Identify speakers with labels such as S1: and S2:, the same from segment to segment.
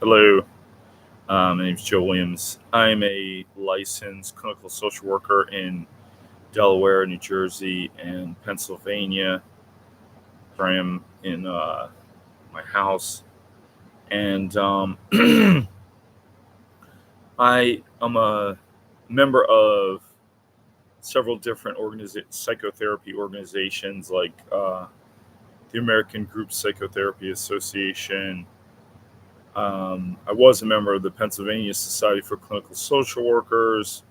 S1: Hello, my name is Joe Williams. I'm a licensed clinical social worker in Delaware, New Jersey, and Pennsylvania. Where I am in my house, and I am a member of several different psychotherapy organizations, like the American Group Psychotherapy Association. I was a member of the Pennsylvania Society for Clinical Social Workers.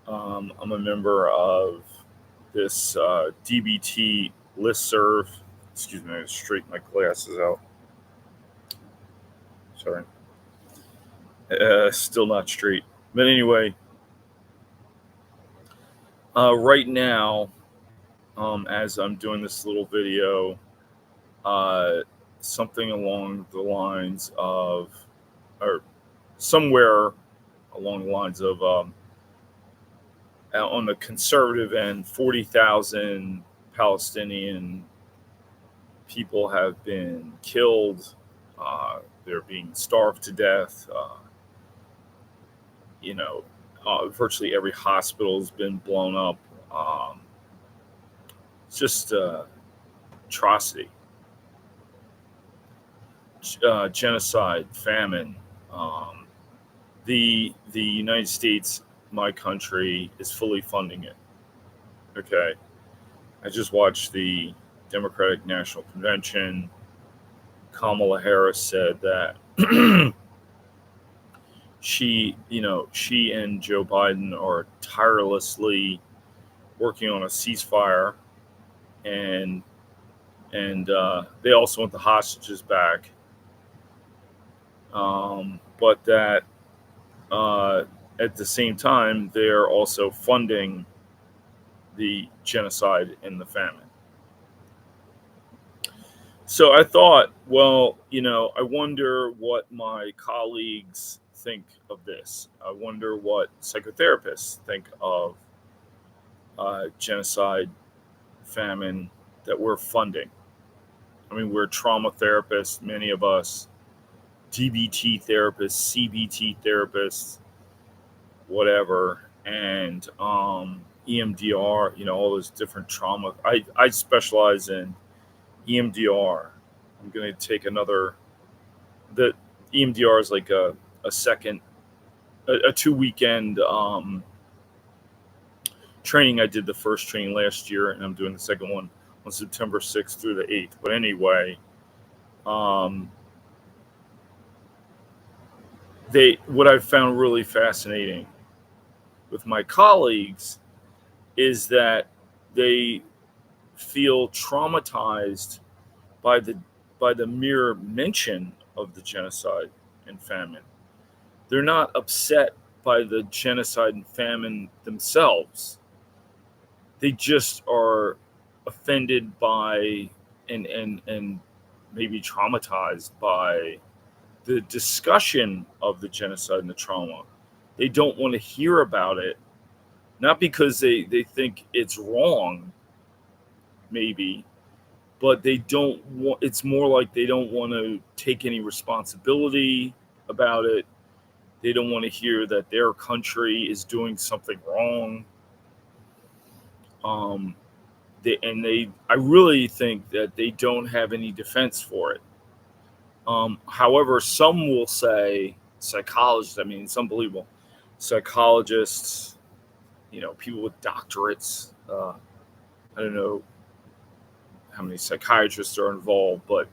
S1: I'm a member of this DBT listserv. Excuse me, I gotta straighten my glasses out. Sorry. Still not straight. But anyway, right now, as I'm doing this little video, something along the lines of, or somewhere along the lines of, on the conservative end, 40,000 Palestinian people have been killed. They're being starved to death. Virtually every hospital has been blown up. It's just atrocity. Genocide, famine. The United States, my country, is fully funding it. Okay. I just watched the Democratic National Convention. Kamala Harris said that she and Joe Biden are tirelessly working on a ceasefire, and they also want the hostages back. But that at the same time, they're also funding the genocide and the famine. So I thought, well, I wonder what my colleagues think of this. I wonder what psychotherapists think of genocide, famine that we're funding. I mean, we're trauma therapists, many of us, DBT therapists, CBT therapists, whatever, and EMDR, all those different trauma. I specialize in EMDR. I'm going to take the EMDR is like a second, a 2-weekend training. I did the first training last year, and I'm doing the second one on September 6th through the 8th. But anyway, what I've found really fascinating with my colleagues is that they feel traumatized by the mere mention of the genocide and famine. They're not upset by the genocide and famine themselves. They just are offended by and maybe traumatized by the discussion of the genocide and the trauma. They don't want to hear about it, not because they think it's wrong, maybe, but they don't want. It's more like they don't want to take any responsibility about it. They don't want to hear that their country is doing something wrong. I really think that they don't have any defense for it. However, some will say, psychologists, it's unbelievable, psychologists, people with doctorates, I don't know how many psychiatrists are involved, but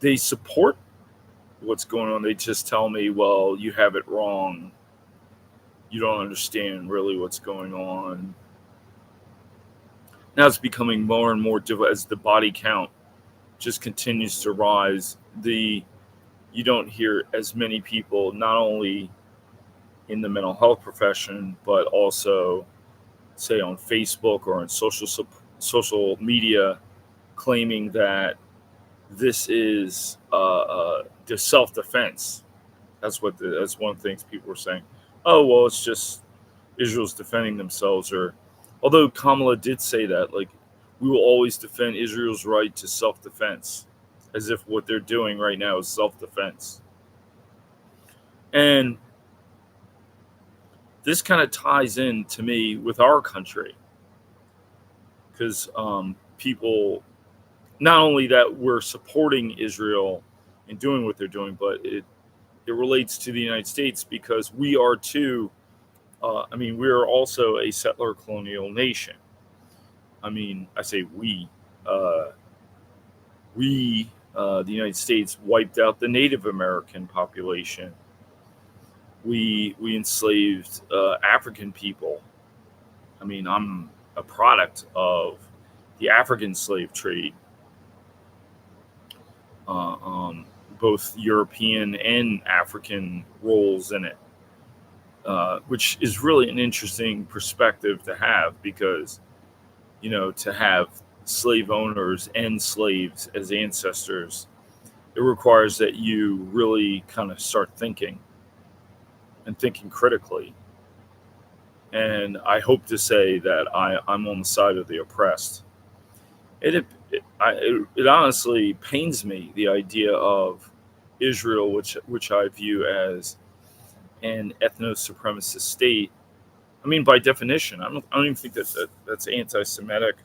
S1: they support what's going on. They just tell me, well, you have it wrong. You don't understand really what's going on. Now it's becoming more and more difficult as the body count just continues to rise. You don't hear as many people, not only in the mental health profession, but also, say, on Facebook or on social media, claiming that this is the self-defense. That's one of the things people were saying. Oh, well, it's just Israel's defending themselves. Or, although Kamala did say that, like, we will always defend Israel's right to self-defense, as if what they're doing right now is self-defense. And this kind of ties in to me with our country because people, not only that we're supporting Israel and doing what they're doing, but it relates to the United States because we are too. We are also a settler colonial nation. I say we. Uh, the United States, wiped out the Native American population. We enslaved African people. I'm a product of the African slave trade, uh, um, both European and African roles in it, which is really an interesting perspective to have because, to have slave owners and slaves as ancestors, it requires that you really kind of start thinking and thinking critically. And I hope to say that I'm on the side of the oppressed. It honestly pains me the idea of Israel, which I view as an ethno supremacist state. By definition, I don't even think that's anti-Semitic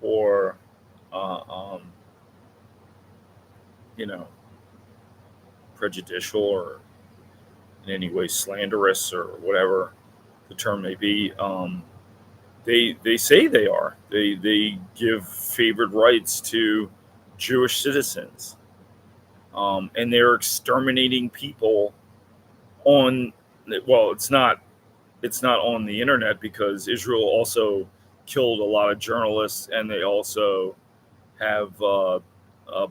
S1: or, uh, um, you know, prejudicial or in any way slanderous or whatever the term may be. They say they are. They give favored rights to Jewish citizens, and they're exterminating people on. Well, it's not on the internet because Israel also killed a lot of journalists, and they also have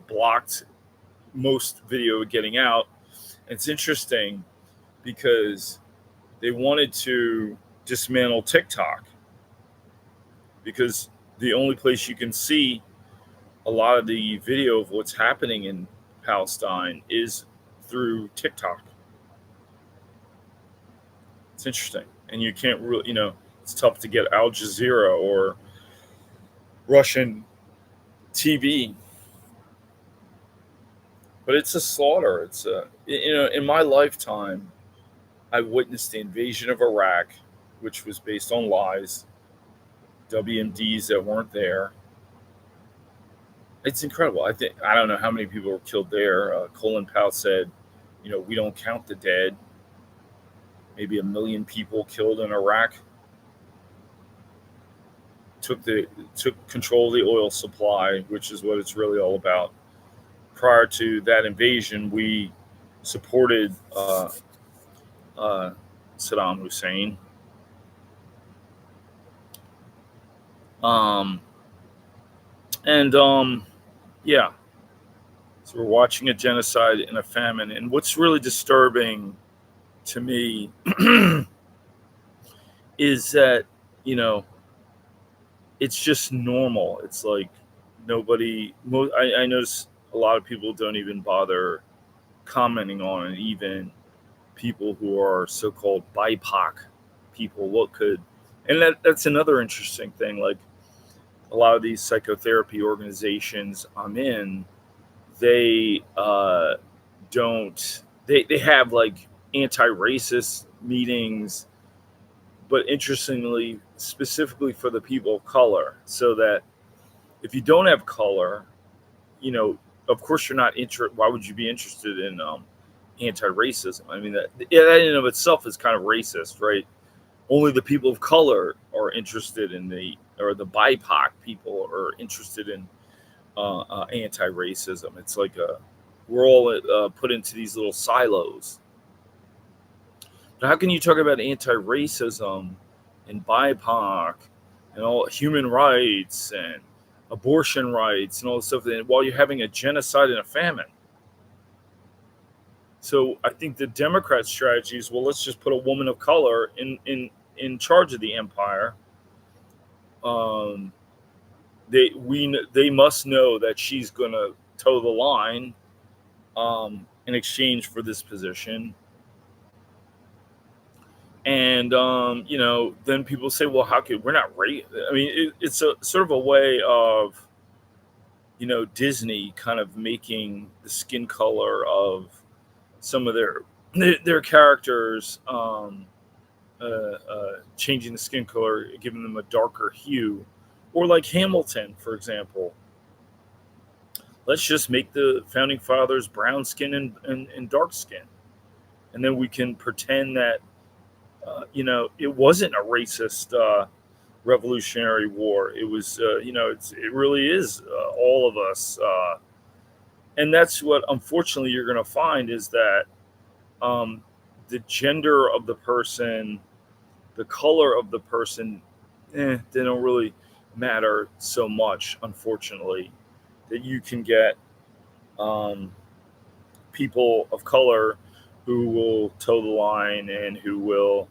S1: blocked most video getting out. It's interesting because they wanted to dismantle TikTok because the only place you can see a lot of the video of what's happening in Palestine is through TikTok. It's interesting. And you can't really, it's tough to get Al Jazeera or Russian TV. But it's a slaughter. In my lifetime, I witnessed the invasion of Iraq, which was based on lies, WMDs that weren't there. It's incredible. I don't know how many people were killed there. Colin Powell said, we don't count the dead. Maybe 1 million people killed in Iraq. Took control of the oil supply, which is what it's really all about. Prior to that invasion, we supported Saddam Hussein. Yeah. So we're watching a genocide and a famine. And what's really disturbing to me is that, it's just normal. It's like I notice a lot of people don't even bother commenting on it, even people who are so-called BIPOC people. That's another interesting thing. Like a lot of these psychotherapy organizations I'm in, they don't they have like anti-racist meetings, but interestingly, specifically for the people of color, so that if you don't have color, of course you're not interested. Why would you be interested in anti-racism? That in and of itself is kind of racist, right? Only the people of color are interested in the BIPOC people are interested in anti-racism. It's like we're all put into these little silos. But how can you talk about anti-racism and BIPOC and all human rights and abortion rights and all this stuff while you're having a genocide and a famine? So I think the Democrat strategy is, well, let's just put a woman of color in charge of the empire. They must know that she's going to toe the line in exchange for this position. And then people say, well, how could we're not right? It's a sort of a way of Disney kind of making the skin color of some of their their characters changing the skin color, giving them a darker hue, or like Hamilton, for example. Let's just make the founding fathers brown skin and dark skin, and then we can pretend that it wasn't a racist Revolutionary War. It was, it really is all of us, and that's what unfortunately you're going to find is that um, the gender of the person, the color of the person, they don't really matter so much, unfortunately, that you can get um, people of color who will toe the line and who will,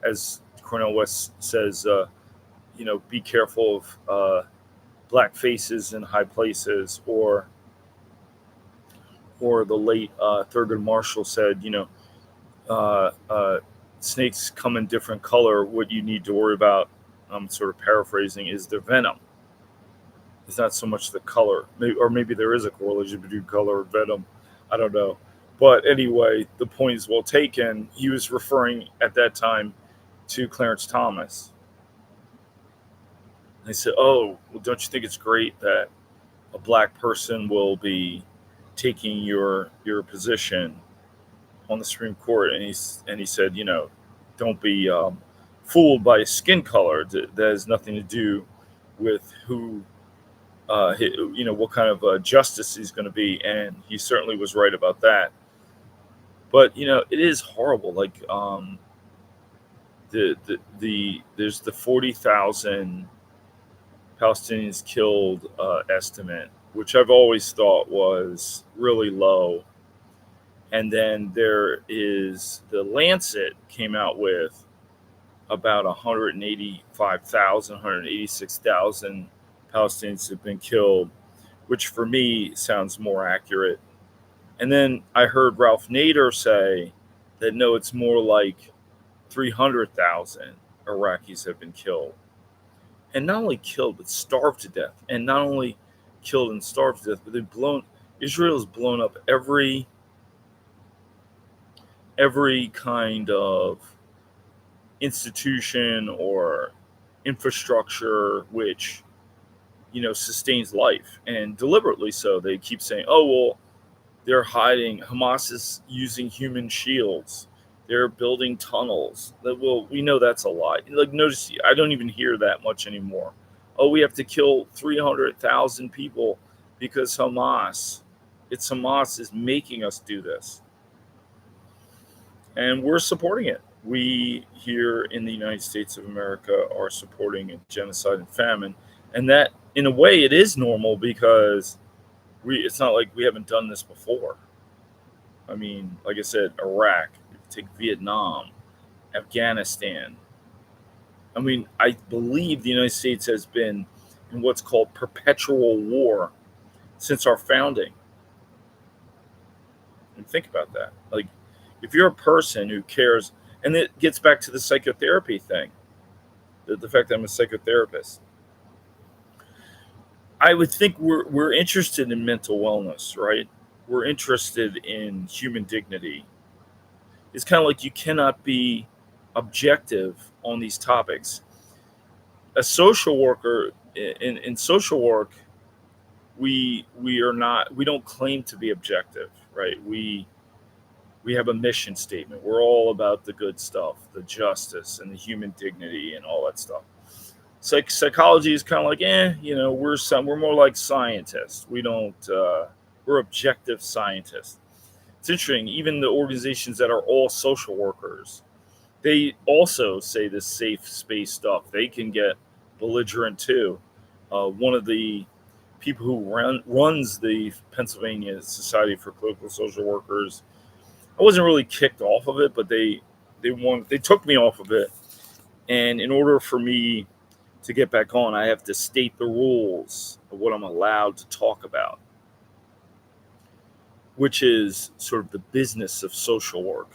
S1: as Cornel West says, be careful of black faces in high places, or the late Thurgood Marshall said, uh, uh, snakes come in different color. What you need to worry about, I'm sort of paraphrasing, is the venom. It's not so much the color, or maybe there is a correlation between color and venom. I don't know. But anyway, the point is well taken. He was referring at that time to Clarence Thomas. They said, "Oh, well, don't you think it's great that a black person will be taking your position on the Supreme Court?" And he said, don't be fooled by skin color. That has nothing to do with who, what kind of justice he's going to be. And he certainly was right about that. But it is horrible. Like there's the 40,000 Palestinians killed estimate, which I've always thought was really low. And then there is the Lancet came out with about 185,000, 186,000 Palestinians have been killed, which for me sounds more accurate. And then I heard Ralph Nader say that no, it's more like 300,000 Iraqis have been killed. And not only killed, but starved to death. And not only killed and starved to death, but Israel has blown up every kind of institution or infrastructure which sustains life, and deliberately so. They keep saying, oh well, they're hiding, Hamas is using human shields, they're building tunnels. Well, we know that's a lie. Like, notice, I don't even hear that much anymore. Oh, we have to kill 300,000 people because Hamas is making us do this, and we're supporting it. We here in the United States of America are supporting a genocide and famine, and that, in a way, it is normal because it's not like we haven't done this before. I mean, like I said, Iraq, take Vietnam, Afghanistan. I mean, I believe the United States has been in what's called perpetual war since our founding. And think about that. Like, if you're a person who cares, and it gets back to the psychotherapy thing, the fact that I'm a psychotherapist, I would think we're interested in mental wellness, right? We're interested in human dignity. It's kind of like you cannot be objective on these topics. A social worker in social work, we don't claim to be objective, right? We have a mission statement. We're all about the good stuff, the justice and the human dignity and all that stuff. Psychology is kind of like, we're more like scientists. We don't we're objective scientists. It's interesting. Even the organizations that are all social workers, they also say this safe space stuff. They can get belligerent too. One of the people who runs the Pennsylvania Society for Clinical Social Workers, I wasn't really kicked off of it, but they took me off of it. And in order for me to get back on, I have to state the rules of what I'm allowed to talk about, which is sort of the business of social work,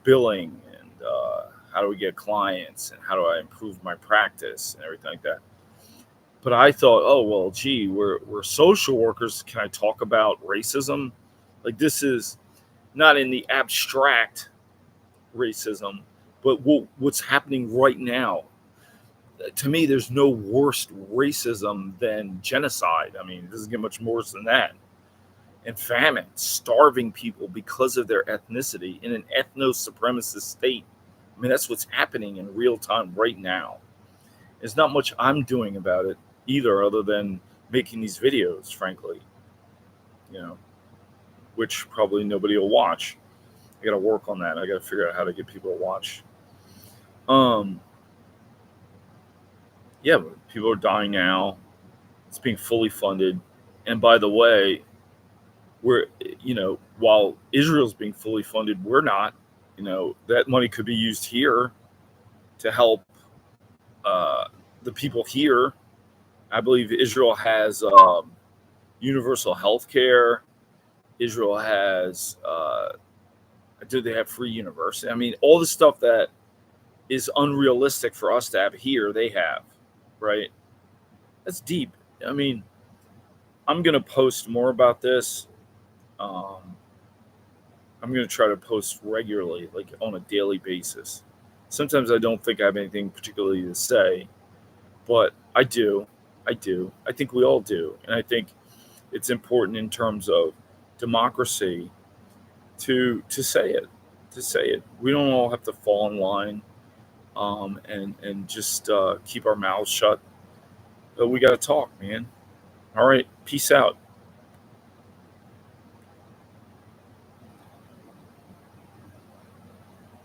S1: billing, and how do we get clients, and how do I improve my practice and everything like that. But I thought, oh, well, gee, we're social workers. Can I talk about racism? Like, this is, not in the abstract racism, but what's happening right now. To me, there's no worse racism than genocide. I mean, it doesn't get much worse than that. And famine, starving people because of their ethnicity in an ethno supremacist state. I mean, that's what's happening in real time right now. There's not much I'm doing about it either, other than making these videos, frankly, you know, which probably nobody will watch. I got to work on that. I got to figure out how to get people to watch. Um, yeah, people are dying now. It's being fully funded. And by the way, we're, while Israel's being fully funded, we're not. That money could be used here to help uh, the people here. I believe Israel has universal health care. Israel has, do they have free university? I mean, all the stuff that is unrealistic for us to have here, they have, right? That's deep. I mean, I'm going to post more about this. I'm going to try to post regularly, like on a daily basis. Sometimes I don't think I have anything particularly to say, but I do. I do. I think we all do. And I think it's important in terms of democracy to say it. To say it. We don't all have to fall in line and just keep our mouths shut. But we got to talk, man. All right. Peace out.